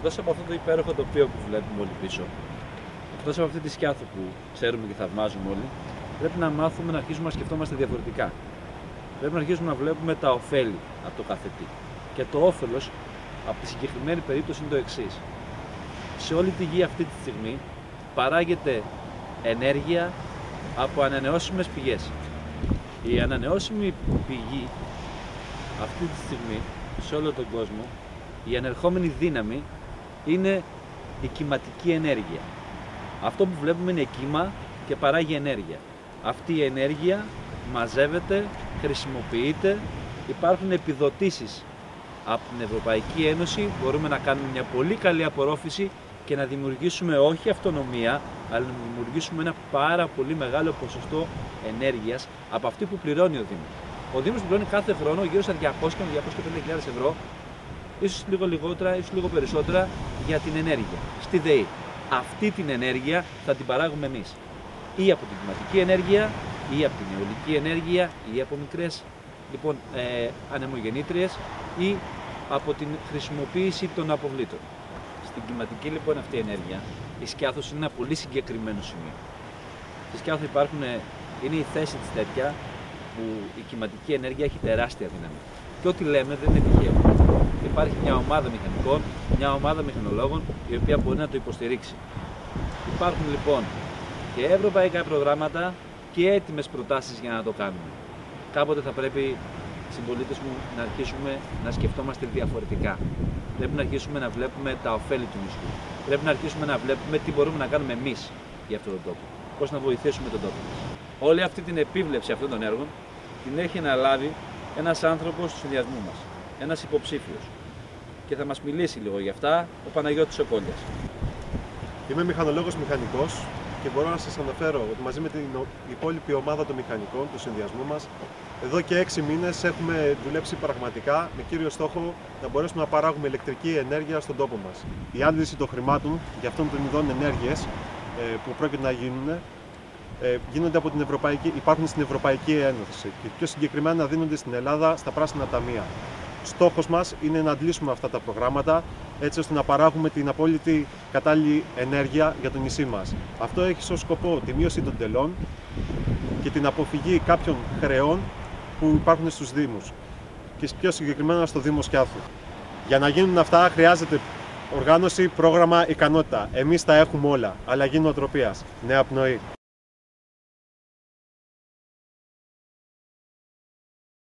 Εκτός από αυτό το υπέροχο τοπίο που βλέπουμε όλοι πίσω, εκτός από αυτή τη Σκιάθο που ξέρουμε και θαυμάζουμε όλοι, πρέπει να μάθουμε να αρχίσουμε να σκεφτόμαστε διαφορετικά. Πρέπει να αρχίσουμε να βλέπουμε τα ωφέλη από το κάθε τι. Και το όφελος από τη συγκεκριμένη περίπτωση είναι το εξής. Σε όλη τη γη αυτή τη στιγμή παράγεται ενέργεια από ανανεώσιμες πηγές. Η ανανεώσιμη πηγή αυτή τη στιγμή σε όλο τον κόσμο, η ανερχόμενη δύναμη είναι η κυματική ενέργεια. Αυτό που βλέπουμε είναι κύμα και παράγει ενέργεια. Αυτή η ενέργεια μαζεύεται, χρησιμοποιείται, υπάρχουν επιδοτήσεις από την Ευρωπαϊκή Ένωση, μπορούμε να κάνουμε μια πολύ καλή απορρόφηση και να δημιουργήσουμε όχι αυτονομία, αλλά να δημιουργήσουμε ένα πάρα πολύ μεγάλο ποσοστό ενέργειας από αυτή που πληρώνει ο Δήμος. Ο Δήμος πληρώνει κάθε χρόνο γύρω στα 200 με 250.000 ευρώ, ίσως λίγο λιγότερα, ίσως λίγο περισσότερα, για την ενέργεια στη ΔΕΗ. Αυτή την ενέργεια θα την παράγουμε εμείς. Ή από την κλιματική ενέργεια, ή από την αιωλική ενέργεια, ή από μικρές λοιπόν, ανεμογεννήτριες, ή από την χρησιμοποίηση των αποβλήτων. Στην κλιματική λοιπόν αυτή η ενέργεια, η Σκιάθος είναι ένα πολύ συγκεκριμένο σημείο. Στη Σκιάθο είναι η θέση της τέτοια που η κλιματική ενέργεια έχει τεράστια δύναμη. Και ό,τι λέμε δεν είναι τυχαίο. Υπάρχει μια ομάδα μηχανικών, μια ομάδα μηχανολόγων η οποία μπορεί να το υποστηρίξει. Υπάρχουν λοιπόν και ευρωπαϊκά προγράμματα και έτοιμες προτάσεις για να το κάνουμε. Κάποτε θα πρέπει, συμπολίτες μου, να αρχίσουμε να σκεφτόμαστε διαφορετικά. Πρέπει να αρχίσουμε να βλέπουμε τα ωφέλη του νησιού. Πρέπει να αρχίσουμε να βλέπουμε τι μπορούμε να κάνουμε εμείς για αυτόν τον τόπο. Πώς να βοηθήσουμε τον τόπο μας. Όλη αυτή την επίβλεψη αυτών των έργων την έχει αναλάβει ένας άνθρωπος του συνδυασμού μας. Ένας υποψήφιος. Και θα μας μιλήσει λίγο για αυτά ο Παναγιώτης ο Κόλλιας. Είμαι μηχανολόγος μηχανικός και μπορώ να σας αναφέρω ότι μαζί με την υπόλοιπη ομάδα των μηχανικών του συνδυασμού μας, εδώ και 6 μήνες έχουμε δουλέψει πραγματικά με κύριο στόχο να μπορέσουμε να παράγουμε ηλεκτρική ενέργεια στον τόπο μας. Η άντληση των χρημάτων για αυτών των ειδών ενέργειας που πρόκειται να γίνουν γίνονται από την υπάρχουν στην Ευρωπαϊκή Ένωση και πιο συγκεκριμένα δίνονται στην Ελλάδα στα πράσινα ταμεία. Στόχος μας είναι να αντλήσουμε αυτά τα προγράμματα έτσι ώστε να παράγουμε την απόλυτη κατάλληλη ενέργεια για το νησί μας. Αυτό έχει ως σκοπό τη μείωση των τελών και την αποφυγή κάποιων χρεών που υπάρχουν στους Δήμους και πιο συγκεκριμένα στο Δήμο Σκιάθου. Για να γίνουν αυτά χρειάζεται οργάνωση, πρόγραμμα, ικανότητα. Εμείς τα έχουμε όλα. Αλλαγή νοοτροπίας, νέα πνοή.